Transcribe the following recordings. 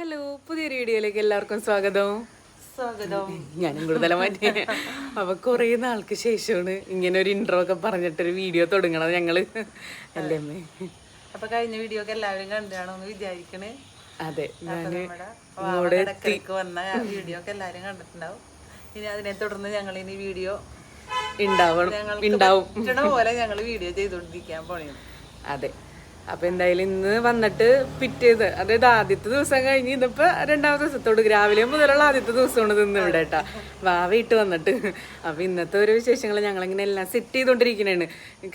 Hello, പുതിയൊരു വീഡിയോയിലേക്ക് എല്ലാവർക്കും സ്വാഗതം. ഞാനും കൂടുതലും മാറ്റി. അപ്പൊ കുറെ നാൾക്ക് ശേഷമാണ് ഇങ്ങനെ ഒരു ഇൻട്രോ ഒക്കെ പറഞ്ഞിട്ടൊരു വീഡിയോ തുടങ്ങണത് ഞങ്ങള്, അല്ലേ അമ്മേ? അപ്പൊ കഴിഞ്ഞ വീഡിയോ ഒക്കെ എല്ലാവരും കണ്ടാണോന്ന് വിചാരിക്കണേ. അതെ, വന്ന വീഡിയോ ഒക്കെ എല്ലാരും കണ്ടിട്ടുണ്ടാവും. ഇനി അതിനെ തുടർന്ന് ഞങ്ങൾ ഇനി വീഡിയോ ഉണ്ടാവും പോലെ ഞങ്ങൾ വീഡിയോ ചെയ്തോണ്ടിരിക്കാൻ പോണേ. അതെ, അപ്പൊ എന്തായാലും ഇന്ന് വന്നിട്ട് പിറ്റേത്, അതായത് ആദ്യത്തെ ദിവസം കഴിഞ്ഞ് ഇതിപ്പോ രണ്ടാമത്തെ ദിവസത്തോട് രാവിലെ മുതലുള്ള ആദ്യത്തെ ദിവസമാണ് നിന്ന് ഇവിടെ കേട്ടാ വാവയിട്ട് വന്നിട്ട്. അപ്പൊ ഇന്നത്തെ ഒരു വിശേഷങ്ങൾ ഞങ്ങളിങ്ങനെ എല്ലാം സെറ്റ് ചെയ്തോണ്ടിരിക്കണേണ്.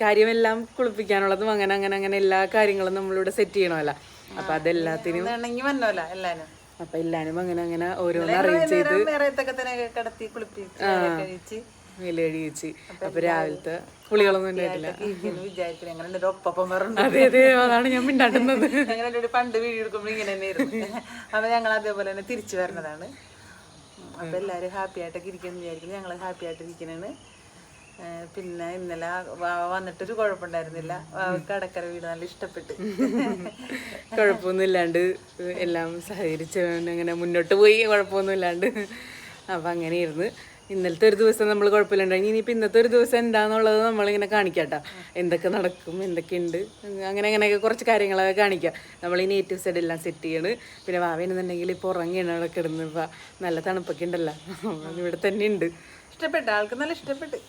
കാര്യമെല്ലാം കുളിപ്പിക്കാനുള്ളതും അങ്ങനെ അങ്ങനെ അങ്ങനെ എല്ലാ കാര്യങ്ങളും നമ്മളിവിടെ സെറ്റ് ചെയ്യണമല്ല. അപ്പൊ അതെല്ലാത്തിനും അപ്പൊ എല്ലാരും അങ്ങനെ അങ്ങനെ ഓരോന്ന് അറേഞ്ച് ചെയ്ത് വിലഴിച്ച്. അപ്പൊ രാവിലത്തെ കുളികളൊന്നും ഉണ്ടായിട്ടില്ല. അതെ അതെ, അതാണ് ഞാൻ മിണ്ടാട്ടുന്നത്. പണ്ട് വീഡിയോ എടുക്കുമ്പോൾ ഇങ്ങനെ തന്നെയായിരുന്നു. അപ്പൊ ഞങ്ങൾ അതേപോലെ തന്നെ തിരിച്ചു വരണതാണ്. അപ്പൊ എല്ലാരും ഹാപ്പി ആയിട്ടൊക്കെ ഇരിക്കുന്നു വിചാരിക്കുന്നു. ഞങ്ങൾ ഹാപ്പി ആയിട്ട് ഇരിക്കണേണ്. പിന്നെ ഇന്നലെ വന്നിട്ടൊരു കുഴപ്പമുണ്ടായിരുന്നില്ല. കടക്കര വീട് നല്ല ഇഷ്ടപ്പെട്ട്, കുഴപ്പമൊന്നും ഇല്ലാണ്ട് എല്ലാം സഹകരിച്ച് അങ്ങനെ മുന്നോട്ട് പോയി, കുഴപ്പമൊന്നും ഇല്ലാണ്ട്. അപ്പൊ അങ്ങനെയായിരുന്നു ഇന്നലത്തെ ഒരു ദിവസം. നമ്മൾ കുഴപ്പമില്ലാണ്ടായി. ഇനിയിപ്പോൾ ഇന്നത്തെ ഒരു ദിവസം എന്താണെന്നുള്ളത് നമ്മളിങ്ങനെ കാണിക്കാട്ടോ. എന്തൊക്കെ നടക്കും, എന്തൊക്കെയുണ്ട്, അങ്ങനെ അങ്ങനെയൊക്കെ കുറച്ച് കാര്യങ്ങളൊക്കെ കാണിക്കാം. നമ്മൾ ഈ നേറ്റീവ് സൈഡ് എല്ലാം സെറ്റ് ചെയ്യണ്. പിന്നെ വാവേനെന്നുണ്ടെങ്കിൽ ഇപ്പോൾ ഉറങ്ങിയാണ് അവിടെ കിടന്ന്. ഇപ്പം നല്ല തണുപ്പൊക്കെ ഉണ്ടല്ലോ, ഇവിടെ തന്നെ ഉണ്ട്. ഇഷ്ടപ്പെട്ട ആൾക്ക് നല്ല ഇഷ്ടപ്പെട്ട്.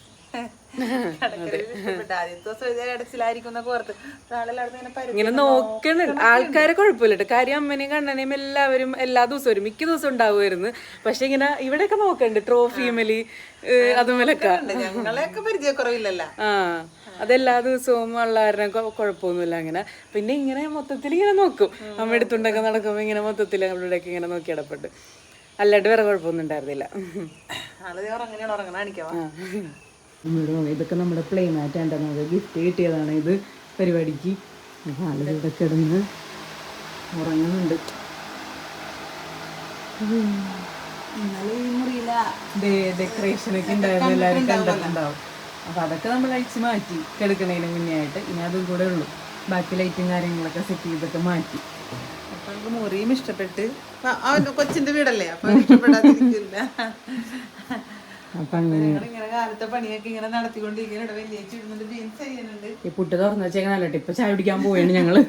ഇങ്ങനെ നോക്കണ് ആൾക്കാരെ കുഴപ്പമില്ല. കാര്യം അമ്മനെയും കണ്ണനെയും എല്ലാവരും എല്ലാ ദിവസവും വരും, മിക്ക ദിവസം ഉണ്ടാവുമായിരുന്നു. പക്ഷെ ഇങ്ങനെ ഇവിടെയൊക്കെ നോക്കണ്ട് ട്രോഫിമേലി അതുമേലൊക്കെ ഞങ്ങളെയൊക്കെ പരിചയക്കുറവില്ലല്ലോ. അതെല്ലാ ദിവസവും ഉള്ളവരുടെ കുഴപ്പമൊന്നുമില്ല അങ്ങനെ. പിന്നെ ഇങ്ങനെ മൊത്തത്തിൽ ഇങ്ങനെ നോക്കും. അമ്മ എടുത്തുണ്ടൊക്കെ നടക്കുമ്പോൾ ഇങ്ങനെ മൊത്തത്തിൽ അവരുടെയൊക്കെ ഇങ്ങനെ നോക്കി ഇടപെട്ട്. അല്ലാണ്ട് വേറെ കുഴപ്പമൊന്നും ഉണ്ടായിരുന്നില്ല. ഇതൊക്കെ നമ്മുടെ പ്ലേ മാറ്റ് ആണ്. നമുക്ക് ഗിഫ്റ്റ് കിട്ടിയതാണ് ഇത് പരിപാടിക്ക്. ആളുകളുടെ കിടന്ന് ഉറങ്ങുന്നുണ്ട്. ഡെക്കറേഷനൊക്കെ ഉണ്ടായിരുന്നു, എല്ലാവരും കണ്ടിട്ടുണ്ടാവും. അപ്പം അതൊക്കെ നമ്മൾ അഴിച്ച് മാറ്റി കിടക്കണതിന് മുന്നേ ആയിട്ട്. ഇനി അതും കൂടെ ഉള്ളൂ. ബാക്കി ലൈറ്റും കാര്യങ്ങളൊക്കെ സെറ്റ് ചെയ്തൊക്കെ മാറ്റി. അപ്പൊ നമുക്ക് മുറിയും ഇഷ്ടപ്പെട്ട്. കൊച്ചിന്റെ വീടല്ലേ, അപ്പൊ ഇഷ്ടപ്പെടാതിരിക്കില്ല. അപ്പൊ അങ്ങനെ കാലത്തെ പണിയൊക്കെ ഇങ്ങനെ നടത്തിക്കൊണ്ടിരിക്കുന്നുണ്ട്. ഈ പുട്ട് തുറന്നു വെച്ചേക്കണല്ലോ. ഇപ്പൊ ചായ കുടിക്കാൻ പോയാണ് ഞങ്ങള്.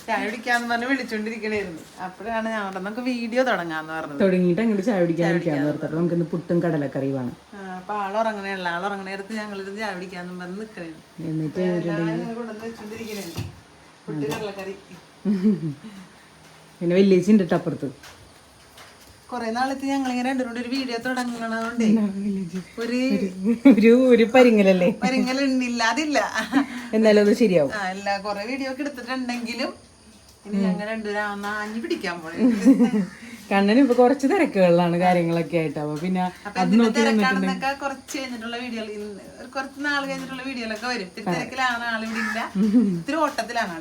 ചായ കുടിക്കാന്ന് പറഞ്ഞ് വിളിച്ചോണ്ടിരിക്കണായിരുന്നു. അപ്പോഴാണ് ഞങ്ങളുടെ നമുക്ക് വീഡിയോ തുടങ്ങാന്ന് പറഞ്ഞത്. തുടങ്ങിയിട്ട് അങ്ങോട്ട് ചായ കുടിക്കാന്ന് പറഞ്ഞത്. നമുക്ക് ഇന്ന് പുട്ടും കടലക്കറിയുമാണ്. അപ്പൊ ആളുറങ്ങണേയുള്ള ആളുറങ്ങണേരത്ത് ഞങ്ങളിരുന്ന് ചായ കുടിക്കാന്നും പറഞ്ഞ് നിക്കണേ. എന്നിട്ട് വെച്ചോണ്ടിരിക്കണേ പുട്ട് കടലക്കറി. പിന്നെ വെല്ലേച്ചിണ്ട് കേട്ടോ അപ്പുറത്ത്. കൊറേ നാളത്തെ ഞങ്ങളിങ്ങനെ രണ്ടുകൂടെ ഒരു വീഡിയോ തുടങ്ങണതുകൊണ്ടേ ഒരു പരിങ്ങലല്ലേ, പരിങ്ങലുണ്ടില്ല അതില്ല. എന്നാലും അത് ശരിയാവും. എല്ലാ കൊറേ വീഡിയോ ഒക്കെ എടുത്തിട്ടുണ്ടെങ്കിലും ഇനി ഞങ്ങൾ രണ്ടുപേരും ആഞ്ഞു പിടിക്കാൻ പോണേ. കണ്ണന് ഇപ്പൊ കുറച്ച് തിരക്കുകളിലാണ് കാര്യങ്ങളൊക്കെ ആയിട്ട്. അപ്പൊ പിന്നെ തിരക്കാണെന്നൊക്കെ കുറച്ച് കഴിഞ്ഞിട്ടുള്ള വീഡിയോ, കുറച്ച് നാൾ കഴിഞ്ഞിട്ടുള്ള വീഡിയോയിലൊക്കെ വരും. തിരക്കിലാണ് ആളിവിടെ ഇല്ല, ഇത്തിരി ഓട്ടത്തിലാണ്.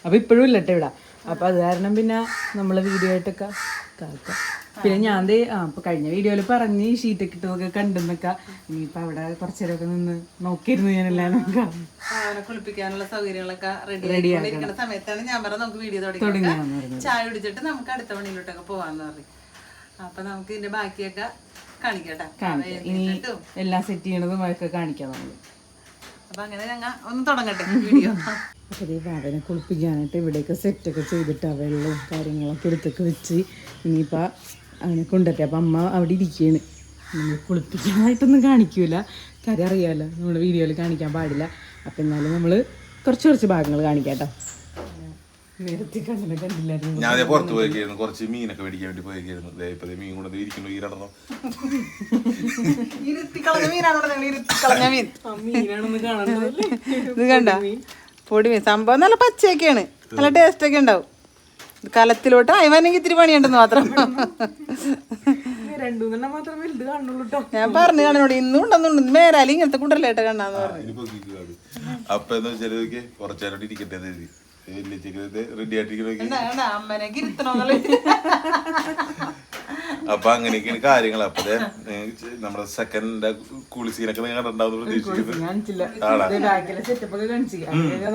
അപ്പൊ ഇപ്പോഴും ഇല്ലട്ടെ ഇവിടെ. അപ്പൊ അത് കാരണം പിന്നെ നമ്മള് വീഡിയോ ആയിട്ടൊക്കെ കാക്കാം. പിന്നെ ഞാൻ ഇപ്പൊ കഴിഞ്ഞ വീഡിയോയിൽ പറഞ്ഞ് ഷീറ്റൊക്കെ ഇട്ടതൊക്കെ കണ്ടെന്നൊക്കെ. ഇനിയിപ്പൊ അവിടെ കുറച്ചേരൊക്കെ നിന്ന് നോക്കിയിരുന്നു ഞാൻ എല്ലാവരും. കുളിപ്പിക്കാനുള്ള സൗകര്യങ്ങളൊക്കെ റെഡി ആയിരിക്കുന്ന സമയത്താണ് ഞാൻ പറഞ്ഞത് നമുക്ക് വീഡിയോ തുടങ്ങാം, ചായ കുടിച്ചിട്ട് നമുക്ക് അടുത്ത പണിയിലോട്ടൊക്കെ പോവാന്ന് പറഞ്ഞു. അപ്പൊ നമുക്ക് ഇതിന്റെ ബാക്കിയൊക്കെ കാണിക്കട്ടെ. ഇനി എല്ലാം സെറ്റ് ചെയ്യണതും ഒക്കെ കാണിക്കാം നമ്മള്. അപ്പൊ അങ്ങനെ ഞങ്ങൾ ഒന്ന് തുടങ്ങട്ടെ വീഡിയോ. അപ്പോൾ ഈ വാവനെ കുളിപ്പിക്കാനായിട്ട് ഇവിടെയൊക്കെ സെറ്റൊക്കെ ചെയ്തിട്ട് വെള്ളവും കാര്യങ്ങളൊക്കെ എടുത്തൊക്കെ വെച്ച് ഇനിയിപ്പോൾ അങ്ങനെ കൊണ്ടുവരട്ടെ. അപ്പം അമ്മ അവിടെ ഇരിക്കുകയാണ്. നമ്മൾ കുളിപ്പിക്കാനായിട്ടൊന്നും കാണിക്കൂല, കാര്യം അറിയാമല്ലോ, നമ്മൾ വീഡിയോയിൽ കാണിക്കാൻ പാടില്ല. അപ്പം എന്നാലും നമ്മൾ കുറച്ച് ഭാഗങ്ങൾ കാണിക്കാം കേട്ടോ. നേരത്തെ കണ്ണിനെ കണ്ടില്ലായിരുന്നു. ഞാൻ പുറത്ത് പോയിരിക്കുന്നു, കുറച്ച് മീനൊക്കെ മേടിക്കാൻ വേണ്ടി പോയിരിക്കുന്നു. ഇപ്പൊ മീൻ കൊണ്ട് ഇരിക്കുന്നു. ഈരടണം മീനാണെന്ന് കാണണ്ടല്ലേ. ഇത് കണ്ട പൊടി മീൻ സംഭവം നല്ല പച്ചയൊക്കെയാണ്, നല്ല ടേസ്റ്റ് ഒക്കെ ഉണ്ടാവും. കലത്തിലോട്ട് അയവാനെങ്കിൽ ഇത്തിരി പണിയുണ്ടെന്ന് മാത്രം. ഞാൻ പറഞ്ഞു കാണോട് ഇന്നും ഉണ്ടെന്നുണ്ട് മേരാലി ഇങ്ങനത്തെ കുണ്ടല്ലേട്ട കണ്ടാന്ന് പറഞ്ഞു. അപ്പൊ എന്താ വെച്ചാൽ കുറച്ചേരോട്ട് ഇരിക്കട്ടെ റെഡി ആയിട്ടിരിക്കണ. അമ്മനെ കിരുത്തണോന്നുള്ള അപ്പൊ അങ്ങനെയൊക്കെയാണ് കാര്യങ്ങൾ. അപ്പൊ നമ്മുടെ സെക്കൻഡ് കൂളി സീനൊക്കെ നിങ്ങൾ കണ്ടിട്ടുണ്ടാവും പ്രതീക്ഷിക്കുന്നത്.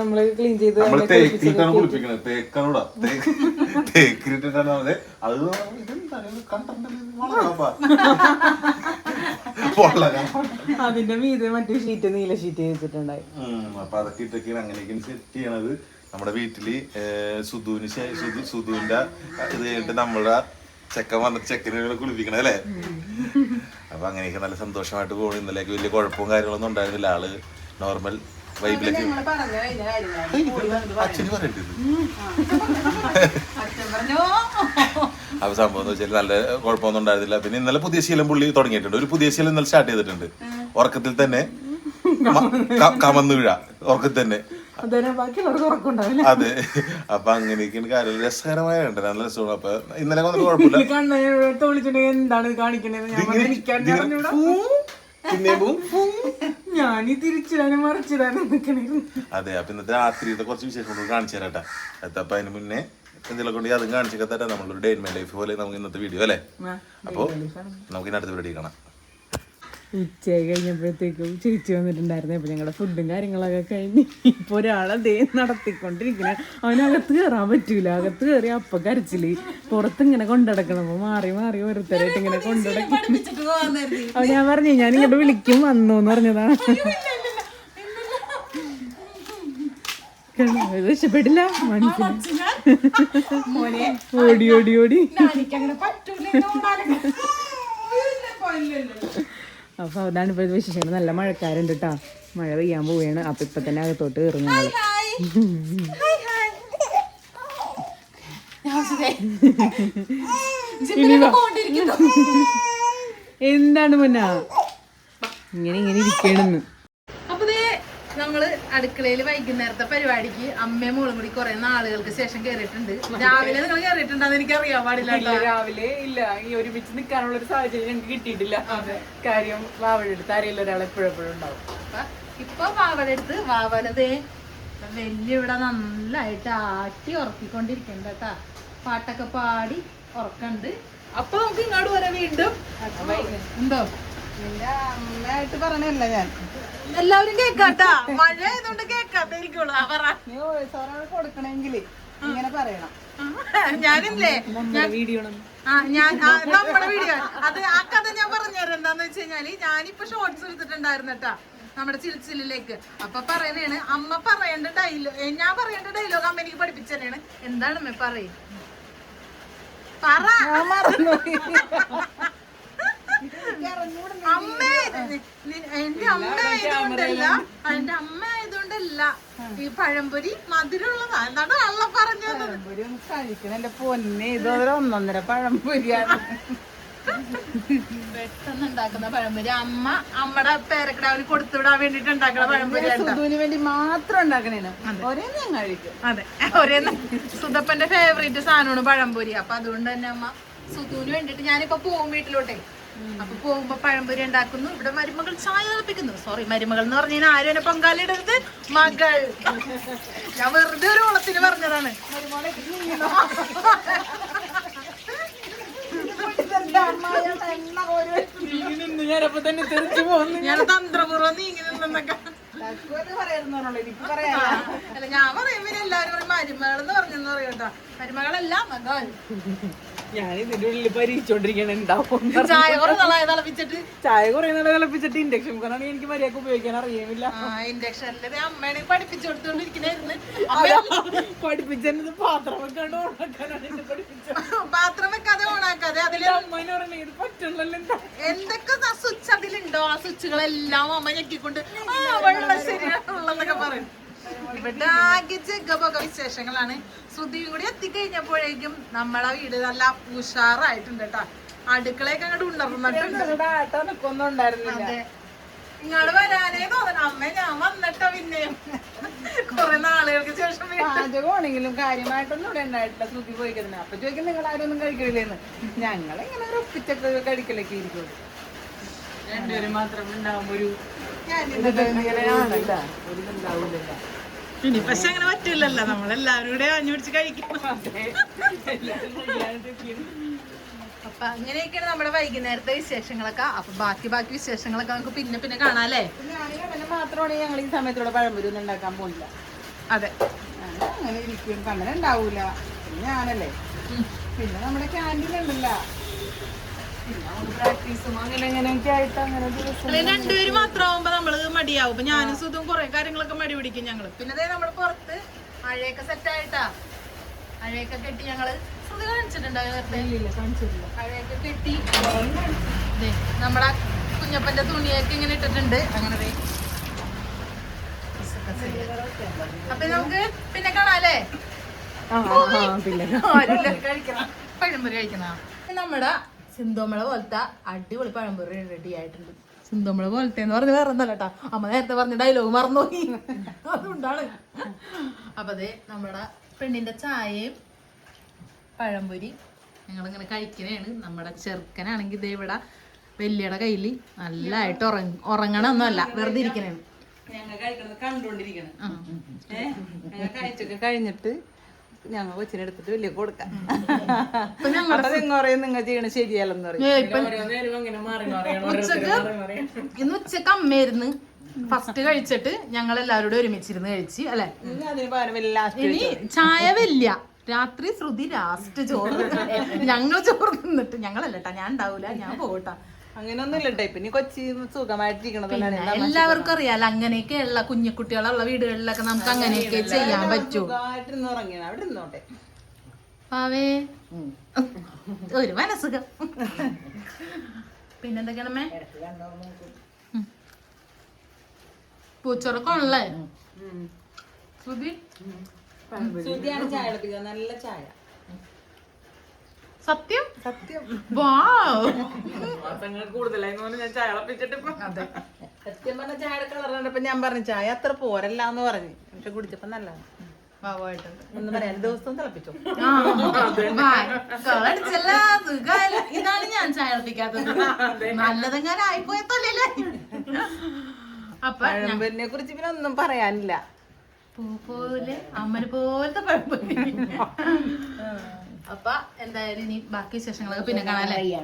നമ്മള് തേക്കിട്ടാണ് കുളിപ്പിക്കുന്നത്. തേക്കാനൂടാ തേക്കിട്ടിട്ടാണ് അത് അതിന്റെ മീതെ മറ്റേ ഷീറ്റ് നീല ഷീറ്റ് വെച്ചിട്ടുണ്ടായി. അപ്പൊ അതൊക്കെ ഇട്ടൊക്കെയാണ് അങ്ങനെയൊക്കെയാണ് സെറ്റ് ചെയ്യണത്. നമ്മുടെ വീട്ടില് സുധുവിന്റെ ഇത് കഴിഞ്ഞിട്ട് നമ്മുടെ ചെക്കൻ വന്നിട്ട് ചെക്കനെ കുളിപ്പിക്കണേ അല്ലേ. അപ്പൊ അങ്ങനെയൊക്കെ നല്ല സന്തോഷമായിട്ട് പോകുന്നു. ഇന്നലേക്ക് വലിയ കുഴപ്പവും കാര്യങ്ങളൊന്നും ഉണ്ടായിരുന്നില്ല. ആള് നോർമൽ വൈബിലേക്ക് അച്ഛന് പറയേണ്ടത്. അപ്പൊ സംഭവം എന്ന് വെച്ചാൽ നല്ല കുഴപ്പമൊന്നും ഉണ്ടായിരുന്നില്ല. പിന്നെ ഇന്നലെ പുതിയ ശീലം പുള്ളി തുടങ്ങിയിട്ടുണ്ട്. ഒരു പുതിയ ശീലം ഇന്നലെ സ്റ്റാർട്ട് ചെയ്തിട്ടുണ്ട്. ഉറക്കത്തിൽ തന്നെ കമന്ന് വീഴ ഉറക്കത്തിൽ തന്നെ. അതെ. അപ്പൊ അങ്ങനെയൊക്കെയാണ് കാര്യം. രസകരമായ ഉണ്ട്, നല്ല രസമാണ്. അപ്പൊ ഇന്നലെ വന്നിട്ട് കുഴപ്പമില്ല. എന്താണ് കാണിക്കണേന്ന് ഞാനീ തിരിച്ചിടാനും മറിച്ചിടാനും നിൽക്കണേന്ന്. അതെ. അപ്പൊ ഇന്നത്തെ രാത്രിയുടെ കുറച്ച് വിശേഷം കാണിച്ചു തരാട്ടാ. അപ്പൊ അതിന് മുന്നേ എന്തെങ്കിലും കൊണ്ട് അതും കാണിച്ചൊക്കെ തരാം. നമ്മളൊരു ഡേ ഇൻ മൈ ലൈഫ് പോലെ നമുക്ക് ഇന്നത്തെ വീഡിയോ അല്ലേ. അപ്പൊ നമുക്ക് ഇനി അടുത്ത വീഡിയോ കാണാം. ഉച്ചയായി കഴിഞ്ഞപ്പോഴത്തേക്കും ചേച്ചി വന്നിട്ടുണ്ടായിരുന്നു. അപ്പൊ ഞങ്ങളുടെ ഫുഡും കാര്യങ്ങളൊക്കെ കഴിഞ്ഞ് ഇപ്പൊ ഒരാളതേ നടത്തിക്കൊണ്ടിരിക്കണ. അവനകത്ത് കയറാൻ പറ്റൂല. അകത്ത് കയറി അപ്പൊ കരച്ചില്. പുറത്ത് ഇങ്ങനെ കൊണ്ടടക്കണം. അപ്പൊ മാറി മാറി ഓരോരുത്തരായിട്ട് ഇങ്ങനെ കൊണ്ടടക്കണം. അപ്പൊ ഞാൻ പറഞ്ഞു ഞാൻ ഇങ്ങോട്ട് വിളിക്കും വന്നോന്ന് പറഞ്ഞതാണ്. രക്ഷപ്പെട്ടില്ല മനസ്സിന്. ഓടി ഓടി ഓടി. അപ്പൊ അതാണ് ഇപ്പോഴത്തെ വിശേഷങ്ങൾ. നല്ല മഴക്കാരുണ്ട് കേട്ടാ. മഴ പെയ്യാൻ പോവുകയാണ്. അപ്പൊ ഇപ്പൊ തന്നെ അകത്തോട്ട് കയറും ഞങ്ങള്. എന്താണ് മുന്ന ഇങ്ങനെ ഇരിക്കണെന്ന്. നമ്മള് അടുക്കളയിൽ വൈകുന്നേരത്തെ പരിപാടിക്ക് അമ്മയും മോളും കൂടി കുറെ നാളുകൾക്ക് ശേഷം കേറിയിട്ടുണ്ട്. രാവിലെ നിങ്ങൾ കേറിയിട്ടുണ്ടെന്ന് എനിക്ക് അറിയാൻ പാടില്ല. രാവിലെ ഇല്ല, ഈ ഒരുമിച്ച് നിൽക്കാനുള്ള ഒരു സാഹചര്യം ഞങ്ങൾക്ക് കിട്ടിയിട്ടില്ല. കാര്യം വാവടെടുത്ത് ആരെങ്കിലും ഒരാൾ എപ്പോഴെപ്പോഴും ഉണ്ടാവും. ഇപ്പൊ വാവടെടുത്ത് വാവലതേ വലിയ ഇവിടെ നന്നായിട്ട് ആട്ടി ഉറക്കിക്കൊണ്ടിരിക്കണ്ട കേട്ടാ. പാട്ടൊക്കെ പാടി ഉറക്കണ്ട്. അപ്പൊ നമുക്ക് ഇങ്ങോട്ട് വരാം വീണ്ടും. എന്തോ നിന്റെ അമ്മയായിട്ട് പറഞ്ഞല്ല ഞാൻ. എല്ലാവരും കേക്കാട്ടാ. മഴ ആയതുകൊണ്ട് കേക്കാത്തായിരിക്കുള്ളൂ. കൊടുക്കണെങ്കില് ഇങ്ങനെ പറയണം. ഞാനില്ലേ നമ്മുടെ വീഡിയോ അത് ആ കഥ ഞാൻ പറഞ്ഞുതരാം. എന്താന്ന് വെച്ച് കഴിഞ്ഞാല് ഞാനിപ്പൊ ഷോർട്സ് എടുത്തിട്ടുണ്ടായിരുന്നു കേട്ടാ നമ്മുടെ ചിൽച്ചിലേക്ക്. അപ്പൊ പറയണേണ് അമ്മ പറയേണ്ട ഡയലോഗ്, ഞാൻ പറയേണ്ട ഡയലോഗ് അമ്മ എനിക്ക് പഠിപ്പിച്ചു തന്നെയാണ്. എന്താണ് അമ്മ പറയും? പറ. അമ്മേ എന്റെ അമ്മ ആയതുകൊണ്ടല്ല, എന്റെ അമ്മ ആയതുകൊണ്ടല്ല ഈ പഴംപൊരി മധുരമുള്ളതാ. എന്താണ് അള്ള പറഞ്ഞത്? കഴിക്കണം എന്റെ പൊന്നെ. ഇതൊരു 1.5 പഴംപൊരിയാണ്. പെട്ടെന്ന് ഉണ്ടാക്കുന്ന പഴംപൊരി അമ്മയുടെ പേരക്കിടാവിന് കൊടുത്തുവിടാൻ വേണ്ടിട്ട് ഉണ്ടാക്കുന്ന പഴംപൊരി. സുധുവിന് വേണ്ടി മാത്രം ഉണ്ടാക്കണേന് ഒരേ ഞാൻ കഴിക്കും. അതെ, ഒരേ സുധപ്പന്റെ ഫേവറേറ്റ് സാധനമാണ് പഴംപൊരി. അപ്പൊ അതുകൊണ്ട് തന്നെ അമ്മ സുധുവിന് വേണ്ടിട്ട് ഞാനിപ്പോ പോകും വീട്ടിലോട്ടെ. അപ്പൊ പോകുമ്പോ പഴംപൊരി ഉണ്ടാക്കുന്നു. ഇവിടെ മരുമകൾ ചായ തിളപ്പിക്കുന്നു. സോറി, മരുമകൾ എന്ന് പറഞ്ഞു കഴിഞ്ഞാൽ ആരും എന്നെ പങ്കാളിയിടരുത്. മകൾ. ഞാൻ വെറുതെ ഒരു ഓളത്തിന് പറഞ്ഞതാണ്. ഞാൻ തന്ത്രപൂർവ്വം നീങ്ങി നിന്നൊക്കെ അല്ല ഞാൻ പറയുമ്പോ എല്ലാരും പറയും മരുമകൾ എന്ന് പറഞ്ഞെന്ന് പറയൂട്ടോ. മരുമകളല്ല, മകൾ. ഞാൻ ഇതിന്റെ ഉള്ളിൽ പരീക്ഷിച്ചോണ്ടിരിക്കണുണ്ടാവും. ചായ കുറെ നാളെ തിളപ്പിച്ചിട്ട് ഇൻഡക്ഷൻ കുക്കറാണ് എനിക്ക് മര്യാദക്ക് ഉപയോഗിക്കാൻ അറിയാമില്ല. ഇൻഡക്ഷനില് അമ്മേനെ പഠിപ്പിച്ചു കൊടുത്തോണ്ടിരിക്കണായിരുന്നു. പഠിപ്പിച്ചത് പാത്രം വെക്കാണ്ട് ഓണാക്കാനാണ് പഠിപ്പിച്ചത്. പാത്രം വെക്കാതെ ഓണാക്കാതെ അതില് അമ്മേനെ പറഞ്ഞ ഇത് പറ്റുള്ളല്ലോ. എന്തൊക്കെ സ്വിച്ച് അതിലുണ്ടോ ആ സ്വിച്ചുകളെല്ലാം അമ്മ ഞെക്കിക്കൊണ്ട് വെള്ളം ശരിയാണുള്ളതൊക്കെ പറയും. ഇവിടെ ആകെ ജഗബൊക്കെ വിശേഷങ്ങളാണ്. ശ്രുതിയും കൂടി എത്തിക്കഴിഞ്ഞപ്പോഴേക്കും നമ്മളെ വീട് നല്ല ഉഷാറായിട്ടുണ്ട് കേട്ടാ. അടുക്കളയൊക്കെ അങ്ങോട്ട് ഉണർന്നിട്ടുണ്ട്. അതെ, ഇങ്ങോട്ട് വരാനേ തോന്നണം. അമ്മ ഞാൻ വന്നിട്ടോ പിന്നെയും കുറെ നാളുകൾക്ക് ശേഷം. പാചകമാണെങ്കിലും കാര്യമായിട്ടൊന്നും ഇവിടെ ഉണ്ടായിട്ടില്ല. ശ്രുതി പോയി കഴിഞ്ഞാൽ അപ്പൊ ചോദിക്കും നിങ്ങൾ ആരും ഒന്നും കഴിക്കില്ലേന്ന്. ഞങ്ങളിങ്ങനെ ഒരു ഒപ്പിച്ചൊക്കെ കഴിക്കലൊക്കെ ഇരിക്കുള്ളൂ. രണ്ടുപേരും മാത്രം ഉണ്ടാവുമ്പോ ഒരു ഇതുണ്ടാവില്ല. ഇനി പക്ഷെ അങ്ങനെ പറ്റൂലല്ലോ, നമ്മളെല്ലാവരും കൂടെ അഞ്ഞു പിടിച്ച് കഴിക്കും. അപ്പൊ അങ്ങനെയൊക്കെയാണ് നമ്മുടെ വൈകുന്നേരത്തെ വിശേഷങ്ങളൊക്കെ. അപ്പൊ ബാക്കി വിശേഷങ്ങളൊക്കെ നമുക്ക് പിന്നെ കാണാല്ലേ. മാത്രമാണ് ഞങ്ങൾ ഈ സമയത്തോടെ പഴംപൊരി ഒന്നും ഉണ്ടാക്കാൻ പോണില്ല. അതെ, അങ്ങനെ ഇരിക്കും, അങ്ങനെ ഉണ്ടാവൂല. പിന്നെ ഞാനല്ലേ, പിന്നെ നമ്മുടെ ക്യാൻറ്റീൻ ഉണ്ടല്ലോ, പിന്നെ പ്രാക്ടീസും അങ്ങനെ അങ്ങനെയൊക്കെ ആയിട്ട് അങ്ങനെ ദിവസം രണ്ടുപേര് മാത്രമാകുമ്പോ നമ്മള് മടിയാവും. ഇപ്പൊ ഞാനും സുധും കുറെ കാര്യങ്ങളൊക്കെ മടി പിടിക്കും ഞങ്ങള്. പിന്നെ അതേ നമ്മള് പുറത്ത് മഴയൊക്കെ സെറ്റ് ആയിട്ടാ, മഴയൊക്കെ കെട്ടി ഞങ്ങള് സുധു കാണിച്ചിട്ടുണ്ടാവും മഴയൊക്കെ കെട്ടി നമ്മുടെ കുഞ്ഞപ്പന്റെ തുണിയൊക്കെ ഇങ്ങനെ ഇട്ടിട്ടുണ്ട്. അങ്ങനെ അപ്പൊ നമുക്ക് പിന്നെ കാണാല്ലേ. കഴിക്കണം, പഴംപൊരി കഴിക്കണ. നമ്മുടെ സിന്തോമള പോലത്തെ അടിപൊളി പഴംപൊരി റെഡി ആയിട്ടുണ്ട്. സിന്തോമള പോലത്തെ എന്ന് പറഞ്ഞ് വേറെ ഒന്നല്ല കേട്ടോ, അമ്മ നേരത്തെ പറഞ്ഞ ഡയലോഗ് മറന്നുപോയി, അതുകൊണ്ടാണ്. അപ്പൊ അതെ നമ്മുടെ പെണ്ണിന്റെ ചായയും പഴംപൊരി ഞങ്ങളിങ്ങനെ കഴിക്കണേണ്. നമ്മുടെ ചെറുക്കനാണെങ്കിൽ ഇതേ ഇവിടെ വലിയുടെ കയ്യില് നല്ലതായിട്ട് ഉറങ്ങണമെന്നല്ല, വെറുതെ ഇരിക്കണേണ്. ഞങ്ങൾ കഴിക്കണത് കണ്ടോണ്ടിരിക്കണം. ഞങ്ങൾ കഴിച്ചൊക്കെ കഴിഞ്ഞിട്ട് ഞങ്ങൾ കൊച്ചിനെടുത്തിട്ട് വലിയ കൊടുക്കാം. നിങ്ങൾ ചെയ്യണ ശരിയല്ലെന്ന് പറയും. ഇന്ന് ഉച്ചക്ക് അമ്മയായിരുന്നു ഫസ്റ്റ് കഴിച്ചിട്ട് ഞങ്ങൾ എല്ലാവരോടും ഒരുമിച്ചിരുന്ന് കഴിച്ച് അല്ലെ. ഇനി ചായ വല്യ രാത്രി ശ്രുതി ലാസ്റ്റ് ചോറ്, ഞങ്ങൾ ചോറ് തിന്നിട്ട് ഞങ്ങളല്ലട്ടാ, ഞാൻ ഉണ്ടാവൂല, ഞാൻ പോകട്ടാ. അങ്ങനെയൊന്നുമില്ലട്ടെ, പിന്നെ കൊച്ചി സുഖമായിട്ടിരിക്കണത് എല്ലാവർക്കും അറിയാലോ. അങ്ങനെയൊക്കെയുള്ള കുഞ്ഞുകുട്ടികളുള്ള വീടുകളിലൊക്കെ നമുക്ക് അങ്ങനെയൊക്കെ ചെയ്യാൻ പറ്റൂ. അവിടെ ഇരുന്നോട്ടെ പാവേ, ഒരു മനസ്സുഖം. പിന്നെന്തൊക്കെയാണമ്മേ, പൂച്ചോറൊക്കെ ശ്രുതി ശ്രുതിയാണ് ചായ എടുപ്പിക്കുക, നല്ല ചായ. സത്യം സത്യം കൂടുതലായി ഞാൻ ചായ ഇളപ്പിച്ചിട്ട് സത്യം പറഞ്ഞ ചായയുടെ കളർ കണ്ടപ്പോ ഞാൻ പറഞ്ഞു ചായ അത്ര പോരല്ല എന്ന് പറഞ്ഞു. പക്ഷെ കുടിച്ചപ്പോ നല്ലതാണ്. ഒന്നും പറയാൻ ദിവസവും തിളപ്പിച്ചു. ഇതാണ് ഞാൻ ചായ ഇളപ്പിക്കാത്തത്, നല്ലതെങ്ങനെ ആയിപ്പോയതല്ലേ. അപ്പൊ പഴംപൊരിനെ കുറിച്ച് പിന്നെ ഒന്നും പറയാനില്ല. പോലെ അമ്മനെ പോലത്തെ പഴംപൊരി. അപ്പൊ എന്തായാലും ഇനി ബാക്കി വിശേഷങ്ങളൊക്കെ പിന്നെ കാണാല്ലേ.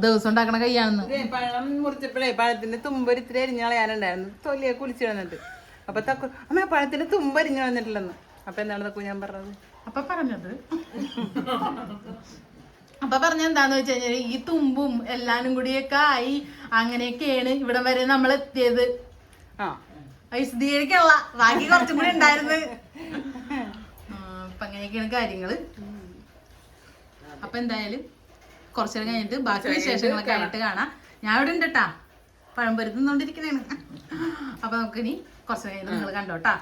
ദിവസം ഉണ്ടാക്കണ കൈയാണെന്ന്. പഴം മുറിച്ചപ്പോഴേ പഴത്തിന്റെ തുമ്പൊരിത്തിരി അരിഞ്ഞ് കളയാനുണ്ടായിരുന്നു, തൊലിയെ കുളിച്ചു വന്നിട്ട്. അപ്പൊ അമ്മ പഴത്തിന്റെ തുമ്പ് അരിഞ്ഞു വന്നിട്ടില്ലെന്ന്. അപ്പൊ എന്താണ് തക്കു ഞാൻ പറഞ്ഞത്? അപ്പൊ പറഞ്ഞ എന്താന്ന് വെച്ച് കഴിഞ്ഞാല് ഈ തുമ്പും എല്ലാരും കൂടിയൊക്കെ ആയി അങ്ങനെയൊക്കെയാണ് ഇവിടെ വരെ നമ്മൾ എത്തിയത്. വിശദീകരിക്കല്ല, ബാക്കി കുറച്ചും കൂടി ഉണ്ടായിരുന്നു. അപ്പൊ അങ്ങനെയൊക്കെയാണ് കാര്യങ്ങള്. അപ്പൊ എന്തായാലും കുറച്ചു നേരം കഴിഞ്ഞിട്ട് ബാക്കി വിശേഷങ്ങളൊക്കെ ആയിട്ട് കാണാം. ഞാൻ ഇവിടെ ഉണ്ട് കേട്ടാ, പഴംപൊരി തിന്നോണ്ടിരിക്കണേണ്. അപ്പൊ നമുക്കിനി കുറച്ചു നേരം നിങ്ങൾ കണ്ടോട്ടാ.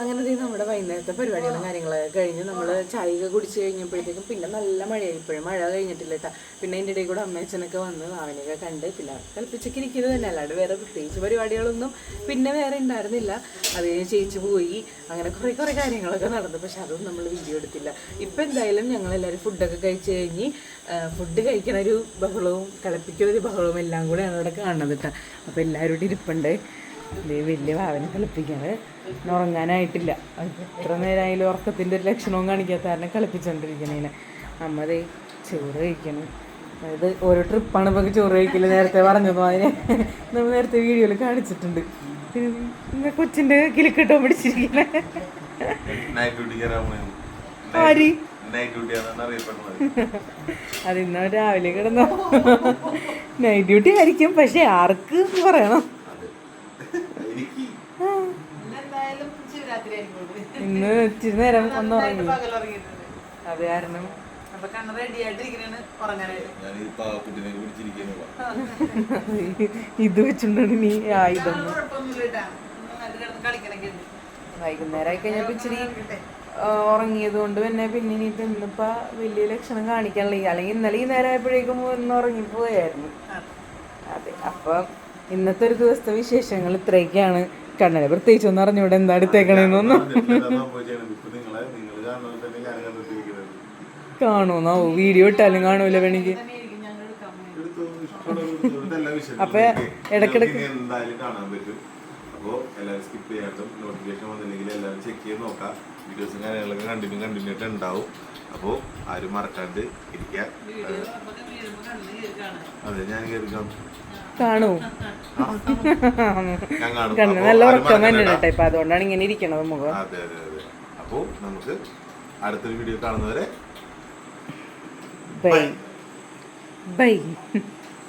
അങ്ങനെ നമ്മുടെ വൈകുന്നേരത്തെ പരിപാടികളും കാര്യങ്ങളൊക്കെ കഴിഞ്ഞ് നമ്മൾ ചായയൊക്കെ കുടിച്ച് കഴിഞ്ഞപ്പോഴത്തേക്കും പിന്നെ നല്ല മഴയായി. ഇപ്പോഴും മഴ കഴിഞ്ഞിട്ടില്ല കേട്ടോ. പിന്നെ അതിൻ്റെ ഇടയിൽ കൂടെ അമ്മയച്ഛനൊക്കെ വന്ന് അവനെയൊക്കെ കണ്ട് പിന്നെ കളിപ്പിച്ചൊക്കെ ഇരിക്കുന്നത് തന്നെ, അല്ലാണ്ട് വേറെ പ്രത്യേകിച്ച് പരിപാടികളൊന്നും പിന്നെ വേറെ ഉണ്ടായിരുന്നില്ല. അത് കഴിഞ്ഞ് ചേച്ചി പോയി, അങ്ങനെ കുറേ കാര്യങ്ങളൊക്കെ നടന്നു. പക്ഷെ അതൊന്നും നമ്മൾ വീഡിയോ എടുത്തില്ല. ഇപ്പം എന്തായാലും ഞങ്ങളെല്ലാവരും ഫുഡൊക്കെ കഴിച്ച് കഴിഞ്ഞ് ഫുഡ് കഴിക്കണ ഒരു ബഹളവും കളിപ്പിക്കുന്നൊരു ബഹളവും എല്ലാം കൂടെയാണ് അവിടെ കാണുന്നത് കേട്ടോ. അപ്പോൾ എല്ലാവരും കൂടി ഇരിപ്പുണ്ട്. വലിയ ഭാവനെ കളിപ്പിക്കാറ് ഉറങ്ങാനായിട്ടില്ല. എത്ര നേരമായാലും ഉറക്കത്തിൻ്റെ ഒരു ലക്ഷണവും കാണിക്കാത്ത കാരണം കളിപ്പിച്ചുകൊണ്ടിരിക്കണേനെ. അമ്മതേ ചോറ് കഴിക്കണം. അതായത് ഓരോ ട്രിപ്പാണ് ഇപ്പോൾ ചോറ് കഴിക്കില്ല, നേരത്തെ പറഞ്ഞതോ അതിനെ നമ്മൾ നേരത്തെ വീഡിയോയിൽ കാണിച്ചിട്ടുണ്ട്. പിന്നെ കൊച്ചിൻ്റെ കിലിക്കിട്ടോ പിടിച്ചിരിക്കണേ അതിന്ന് രാവിലെ കിടന്നോ നൈറ്റ് ഡ്യൂട്ടി ആയിരിക്കും. പക്ഷെ ആർക്ക് പറയണം, ഇന്ന് ഇച്ചിരി നേരം ഒന്ന് ഉറങ്ങി. അത് കാരണം ഇത് വെച്ചിട്ടുണ്ടാണ് നീ ഇതൊന്നും. വൈകുന്നേരം ആയി കഴിഞ്ഞപ്പോ ഇച്ചിരി ഉറങ്ങിയത് കൊണ്ട് തന്നെ പിന്നെ ഇനിയിപ്പോ ഇന്നിപ്പോ വലിയ ലക്ഷണം കാണിക്കാനുള്ള, അല്ലെങ്കിൽ ഇന്നലെ ഈ നേരം ആയപ്പോഴേക്കും ഒന്ന് ഉറങ്ങിപ്പോയായിരുന്നു. അതെ, അപ്പൊ ഇന്നത്തെ ഒരു ദിവസത്തെ വിശേഷങ്ങൾ ഇത്രയൊക്കെയാണ്. കണ്ണനെ പ്രത്യേകിച്ച് ഒന്നും അറിഞ്ഞൂടെ എന്താ എടുത്തേക്കണേന്നൊന്നും. കാണൂന്നോ വീഡിയോ ഇട്ടാലും കാണൂല വേണമെങ്കിൽ. അപ്പൊ ഇടക്കിടക്ക് അപ്പോൾ എല്ലാവരും സ്കിപ്പ് ചെയ്യാണ്ടും നോട്ടിഫിക്കേഷൻ വന്നില്ലെങ്കിൽ എല്ലാവരും ചെക്ക് ചെയ്ത് നോക്കാം. വീഡിയോസും കാര്യങ്ങളൊക്കെ കണ്ടിന്യൂ ആയിട്ട് ഉണ്ടാവും. അപ്പോൾ ആരും മറക്കാണ്ട് ഇരിക്കുക. അതെ, ഞാൻ കേൾക്കാം കാണൂ. ഞാൻ കാണും. കണ്ണ് നല്ല ഉറക്കം തന്നെയാണ് കേട്ടോ ഇപ്പൊ, അതുകൊണ്ടാണ് ഇങ്ങനെ ഇരിക്കണത് മുഖം. അതെ അതെ അതെ. അപ്പോൾ നമുക്ക് അടുത്തൊരു വീഡിയോ കാണുന്നവരെ ബൈ ബൈ.